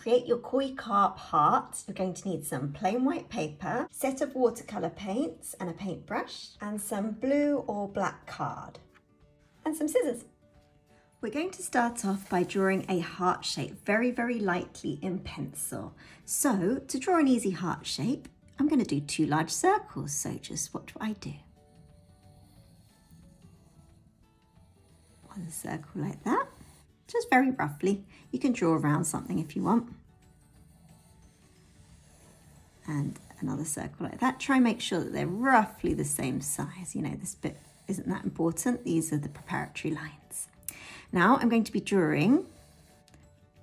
create your koi carp heart, you're going to need some plain white paper, set of watercolour paints and a paintbrush, and some blue or black card, and some scissors. We're going to start off by drawing a heart shape very, very lightly in pencil. So to draw an easy heart shape, I'm going to do 2 large circles. So just what do I do? 1 circle like that, just very roughly. You can draw around something if you want. And another circle like that. Try and make sure that they're roughly the same size. You know, this bit isn't that important. These are the preparatory lines. Now I'm going to be drawing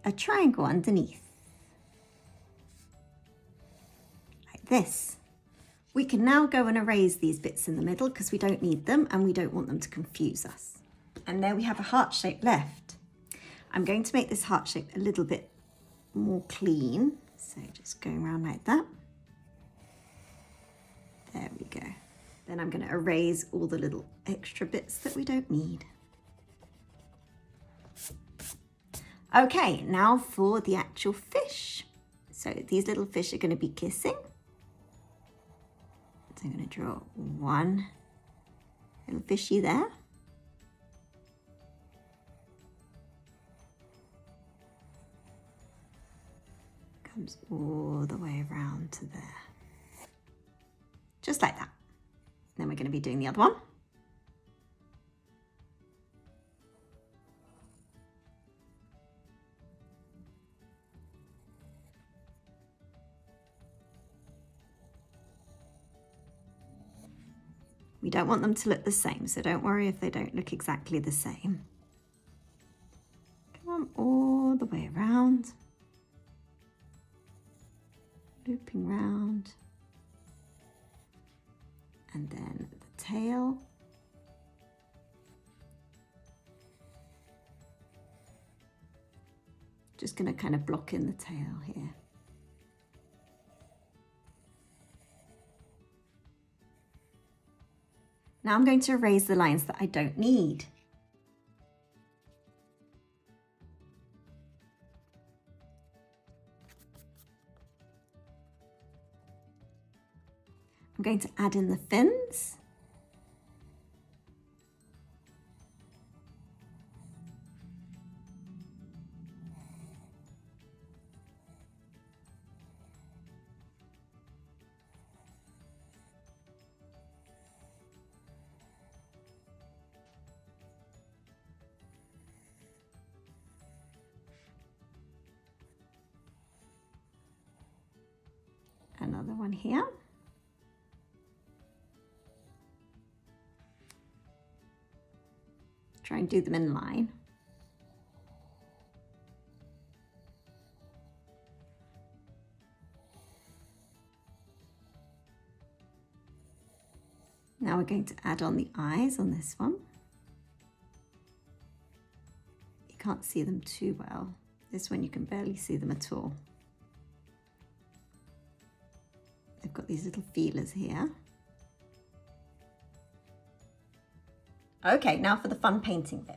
a triangle underneath, like this. We can now go and erase these bits in the middle because we don't need them and we don't want them to confuse us. And there we have a heart shape left. I'm going to make this heart shape a little bit more clean. So just going around like that. There we go. Then I'm going to erase all the little extra bits that we don't need. Okay, now for the actual fish. So these little fish are going to be kissing. So I'm going to draw 1 little fishy there. Comes all the way around to there. Just like that. Then we're going to be doing the other one. We don't want them to look the same, so don't worry if they don't look exactly the same. Come on, all the way around. Looping round. And then the tail. Just going to kind of block in the tail here. Now I'm going to erase the lines that I don't need. I'm going to add in the fins. Another one here. Try and do them in line. Now we're going to add on the eyes on this one. You can't see them too well. This one you can barely see them at all. They've got these little feelers here. Okay, now for the fun painting bit.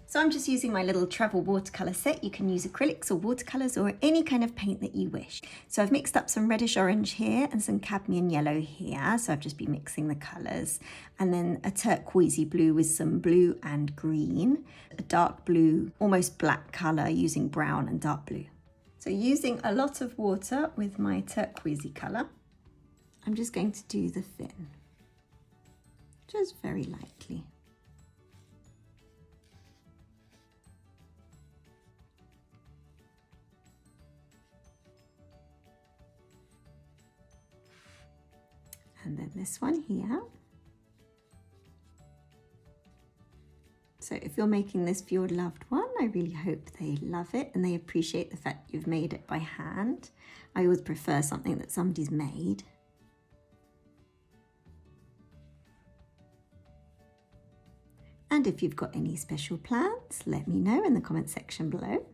So I'm just using my little travel watercolour set. You can use acrylics or watercolours or any kind of paint that you wish. So I've mixed up some reddish orange here and some cadmium yellow here. So I've just been mixing the colours. And then a turquoisey blue with some blue and green. A dark blue, almost black colour using brown and dark blue. So using a lot of water with my turquoisey colour, I'm just going to do the fin. Just very lightly. And then this one here. So if you're making this for your loved one, I really hope they love it and they appreciate the fact you've made it by hand. I always prefer something that somebody's made. And if you've got any special plans, let me know in the comment section below.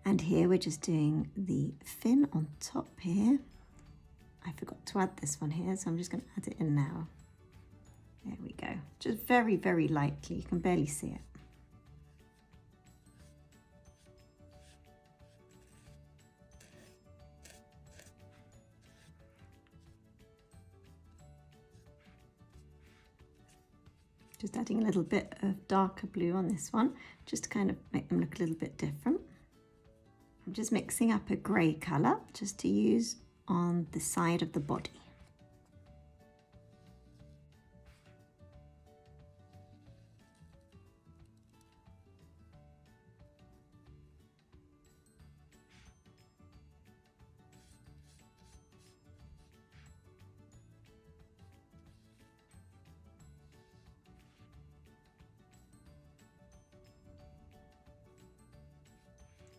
And here we're just doing the fin on top here. I forgot to add this one here, so I'm just going to add it in now. There we go. Just very, very lightly. You can barely see it. Just adding a little bit of darker blue on this one, just to kind of make them look a little bit different. I'm just mixing up a grey colour just to use on the side of the body.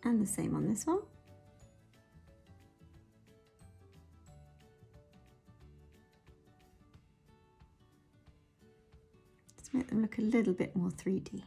And the same on this one. Let's make them look a little bit more 3D.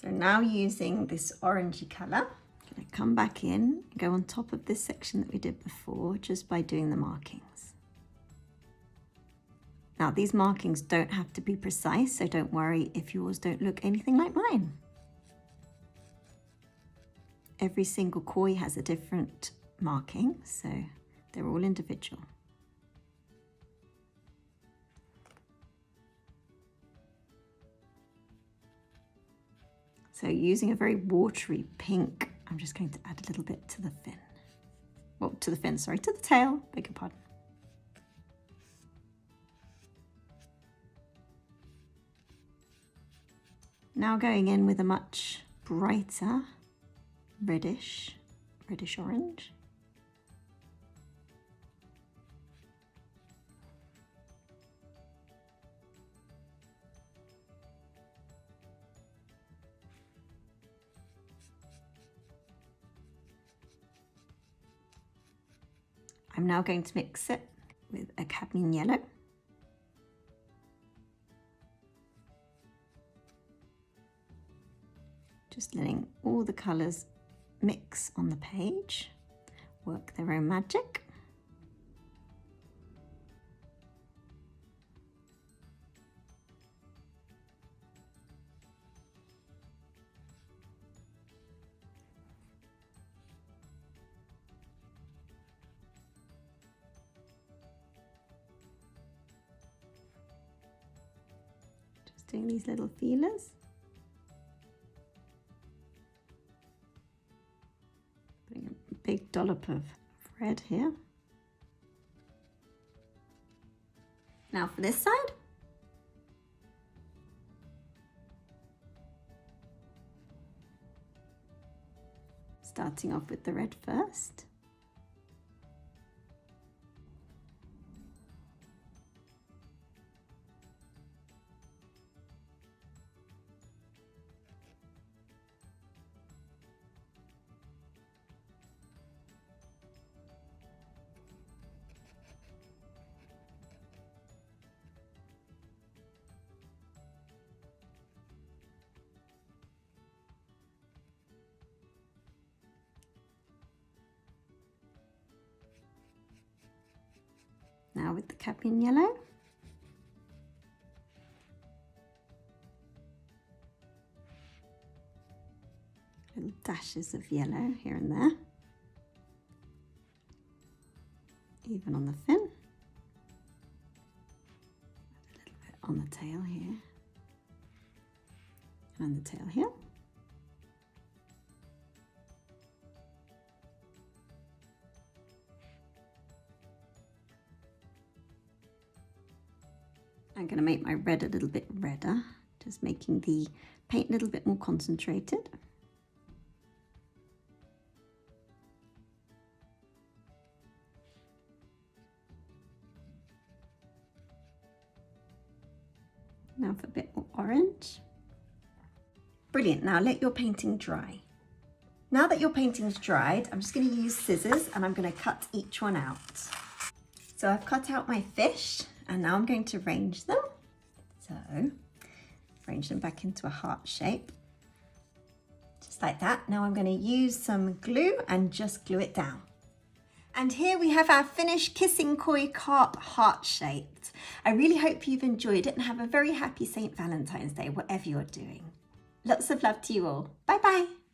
So now using this orangey colour, I'm going to come back in and go on top of this section that we did before just by doing the markings. Now these markings don't have to be precise, so don't worry if yours don't look anything like mine. Every single koi has a different marking, so they're all individual. So using a very watery pink, I'm just going to add a little bit to the fin. Well, to the fin, sorry, to the tail, beg your pardon. Now going in with a much brighter reddish orange. I'm now going to mix it with a cadmium yellow. Just letting all the colours mix on the page, work their own magic. Just doing these little feelers. Big dollop of red here. Now for this side. Starting off with the red first. Now with the cadmium yellow. Little dashes of yellow here and there. Even on the fin. A little bit on the tail here. And on the tail here. I'm going to make my red a little bit redder, just making the paint a little bit more concentrated. Now for a bit more orange. Brilliant, now let your painting dry. Now that your painting's dried, I'm just going to use scissors and I'm going to cut each one out. So I've cut out my fish. And now I'm going to arrange them. So, arrange them back into a heart shape. Just like that. Now I'm going to use some glue and just glue it down. And here we have our finished kissing koi carp heart-shaped. I really hope you've enjoyed it and have a very happy St Valentine's Day, whatever you're doing. Lots of love to you all. Bye bye.